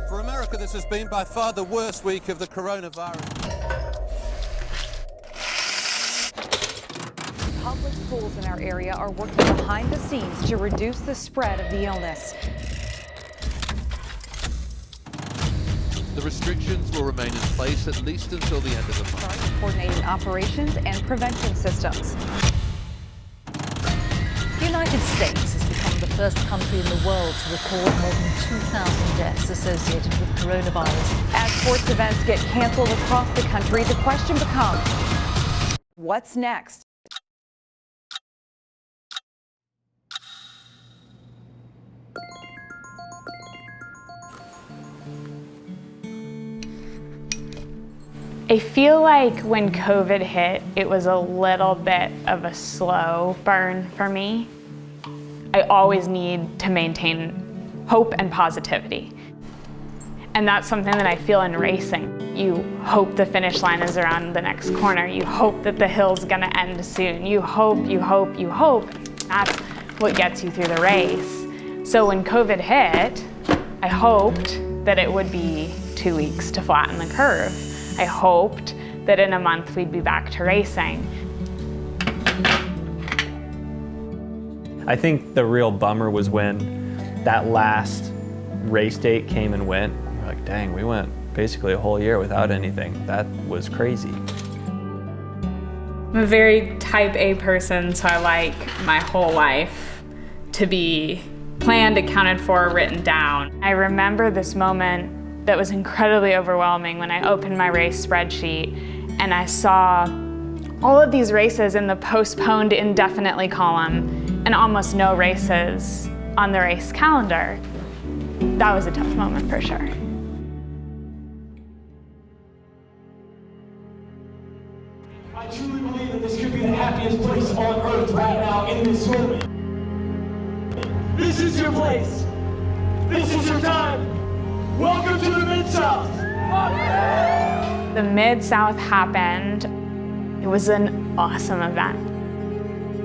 For America, this has been by far the worst week of the coronavirus. Public schools in our area are working behind the scenes to reduce the spread of the illness. The restrictions will remain in place at least until the end of the month. Coordinating operations and prevention systems. The United States has become the first country in the world to record more than 2,000 deaths associated with coronavirus. As sports events get canceled across the country, the question becomes, what's next? I feel like when COVID hit, it was a little bit of a slow burn for me. I always need to maintain hope and positivity. And that's something that I feel in racing. You hope the finish line is around the next corner. You hope that the hill's gonna end soon. You hope, you hope, you hope. That's what gets you through the race. So when COVID hit, I hoped that it would be 2 weeks to flatten the curve. I hoped that in a month we'd be back to racing. I think the real bummer was when that last race date came and went. We're like, dang, we went basically a whole year without anything. That was crazy. I'm a very type A person, so I like my whole life to be planned, accounted for, written down. I remember this moment that was incredibly overwhelming when I opened my race spreadsheet and I saw all of these races in the postponed indefinitely column and almost no races on the race calendar. That was a tough moment for sure. I truly believe that this could be the happiest place on earth right now in this moment. This is your place. This is your time. Welcome to the Mid-South. The Mid-South happened. It was an awesome event.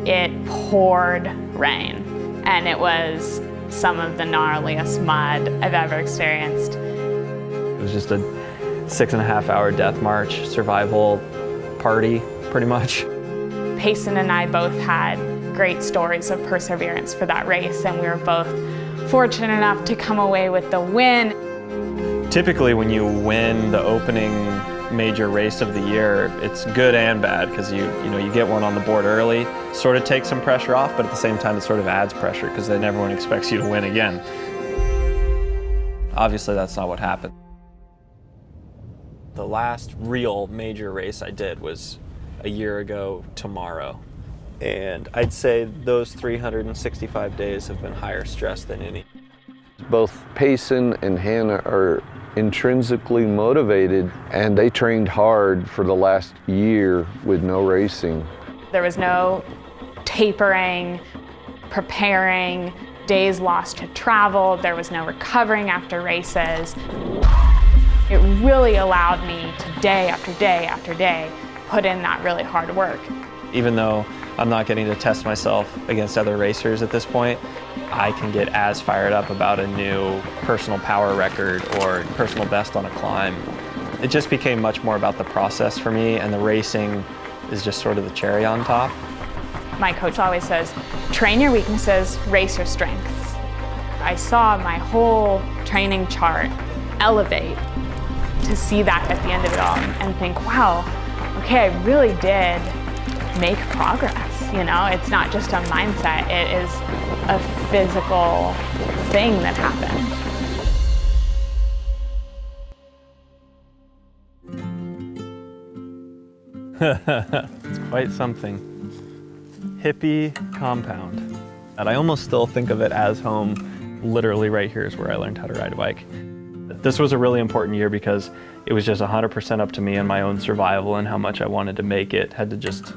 It poured rain, and it was some of the gnarliest mud I've ever experienced. It was just a 6.5 hour death march, survival party, pretty much. Payson and I both had great stories of perseverance for that race, and we were both fortunate enough to come away with the win. Typically when you win the opening major race of the year, it's good and bad because you get one on the board early, sort of takes some pressure off, but at the same time it sort of adds pressure because then everyone expects you to win again. Obviously that's not what happened. The last real major race I did was a year ago tomorrow. And I'd say those 365 days have been higher stress than any. Both Payson and Hannah are intrinsically motivated, and they trained hard for the last year with no racing. There was no tapering, preparing, days lost to travel. There was no recovering after races. It really allowed me to day after day after day put in that really hard work. Even though I'm not getting to test myself against other racers at this point, I can get as fired up about a new personal power record or personal best on a climb. It just became much more about the process for me, and the racing is just sort of the cherry on top. My coach always says, train your weaknesses, race your strengths. I saw my whole training chart elevate to see that at the end of it all and think, wow, okay, I really did make progress. It's not just a mindset, it is a physical thing that happened. It's quite something. Hippie compound. And I almost still think of it as home. Literally right here is where I learned how to ride a bike. This was a really important year because it was just 100% up to me and my own survival and how much I wanted to make it. Had to just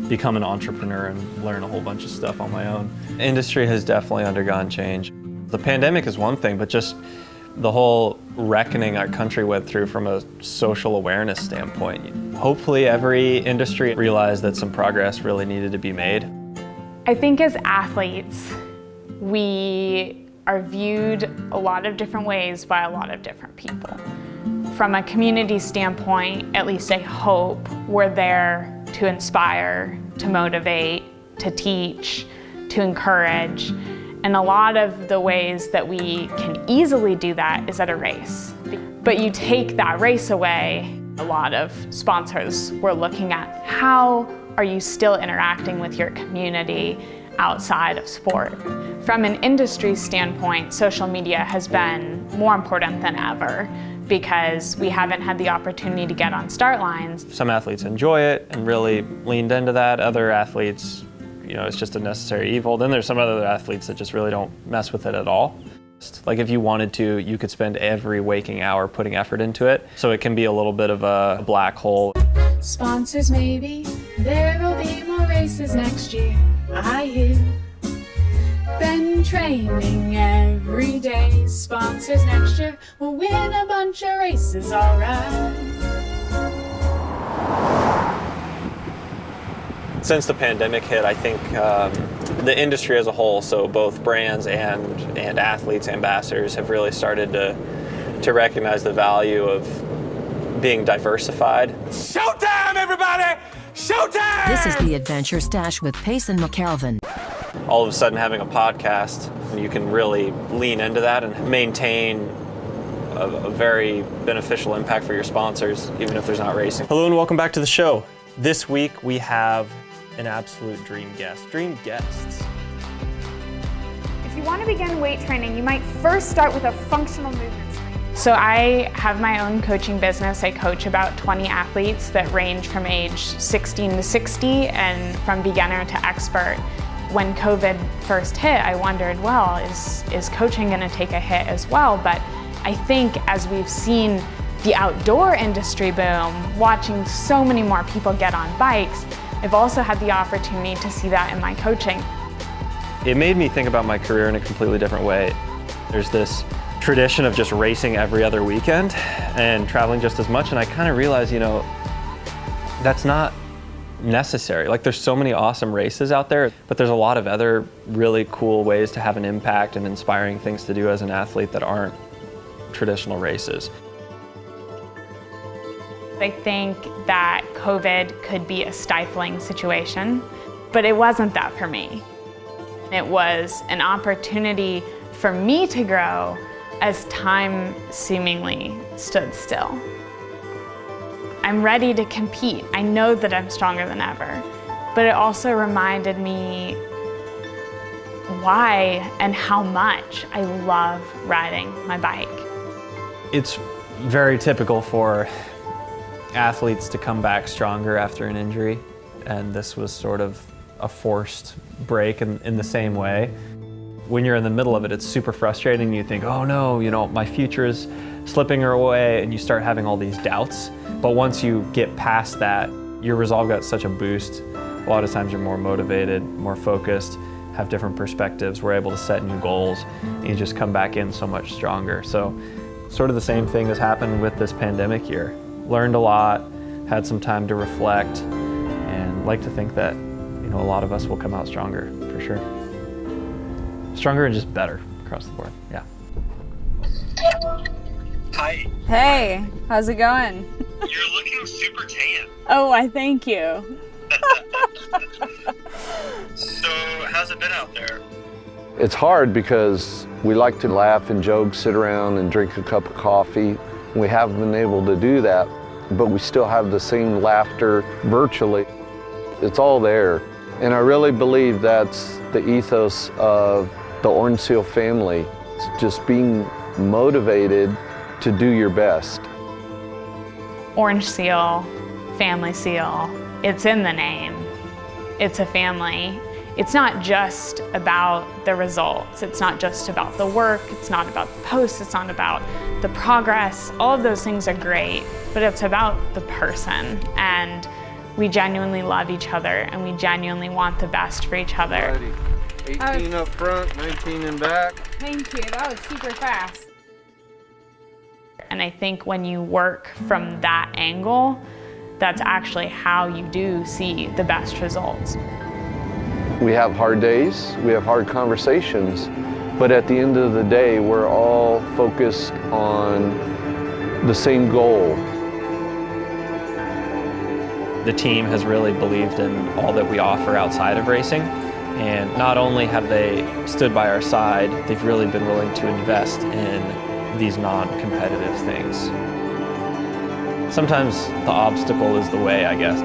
become an entrepreneur and learn a whole bunch of stuff on my own. Industry has definitely undergone change. The pandemic is one thing, but just the whole reckoning our country went through from a social awareness standpoint. Hopefully every industry realized that some progress really needed to be made. I think as athletes, we are viewed a lot of different ways by a lot of different people. From a community standpoint, at least I hope we're there to inspire, to motivate, to teach, to encourage. And a lot of the ways that we can easily do that is at a race. But you take that race away, a lot of sponsors were looking at how are you still interacting with your community outside of sport. From an industry standpoint, social media has been more important than ever because we haven't had the opportunity to get on start lines. Some athletes enjoy it and really leaned into that. Other athletes, it's just a necessary evil. Then there's some other athletes that just really don't mess with it at all. Like if you wanted to, you could spend every waking hour putting effort into it. So it can be a little bit of a black hole. Sponsors maybe, there'll be more races next year, I hear. Been training every day, sponsors next year will win a bunch of races, alright. Since the pandemic hit, I think the industry as a whole, so both brands and athletes, ambassadors, have really started to recognize the value of being diversified. Showtime, everybody! Showtime! This is the Adventure Stash with Pace and McKelvin. All of a sudden having a podcast, you can really lean into that and maintain a very beneficial impact for your sponsors, even if there's not racing. Hello and welcome back to the show. This week we have an absolute dream guest. Dream guests. If you want to begin weight training, you might first start with a functional movement. So I have my own coaching business. I coach about 20 athletes that range from age 16 to 60 and from beginner to expert. When COVID first hit, I wondered, well, is coaching going to take a hit as well? But I think as we've seen the outdoor industry boom, watching so many more people get on bikes, I've also had the opportunity to see that in my coaching. It made me think about my career in a completely different way. There's this tradition of just racing every other weekend and traveling just as much, and I kind of realized, that's not necessary. Like there's so many awesome races out there, but there's a lot of other really cool ways to have an impact and inspiring things to do as an athlete that aren't traditional races. I think that COVID could be a stifling situation, but it wasn't that for me. It was an opportunity for me to grow as time seemingly stood still. I'm ready to compete. I know that I'm stronger than ever, but it also reminded me why and how much I love riding my bike. It's very typical for athletes to come back stronger after an injury, and this was sort of a forced break in the same way. When you're in the middle of it, it's super frustrating. You think, oh no, my future is slipping away, and you start having all these doubts. But once you get past that, your resolve got such a boost. A lot of times you're more motivated, more focused, have different perspectives. We're able to set new goals, and you just come back in so much stronger. So sort of the same thing has happened with this pandemic year. Learned a lot, had some time to reflect, and like to think that a lot of us will come out stronger, for sure. Stronger and just better across the board, yeah. Hi. Hey, how's it going? You're looking super tan. Oh, I thank you. So, how's it been out there? It's hard because we like to laugh and joke, sit around and drink a cup of coffee. We haven't been able to do that, but we still have the same laughter virtually. It's all there. And I really believe that's the ethos of the Orange Seal family. It's just being motivated to do your best. Orange Seal, Family Seal, it's in the name. It's a family. It's not just about the results. It's not just about the work. It's not about the posts. It's not about the progress. All of those things are great, but it's about the person. And we genuinely love each other, and we genuinely want the best for each other. 18 up front, 19 in back. Thank you, that was super fast. And I think when you work from that angle, that's actually how you do see the best results. We have hard days, we have hard conversations, But at the end of the day, we're all focused on the same goal. The team has really believed in all that we offer outside of racing. And not only have they stood by our side, they've really been willing to invest in these non-competitive things. Sometimes the obstacle is the way, I guess.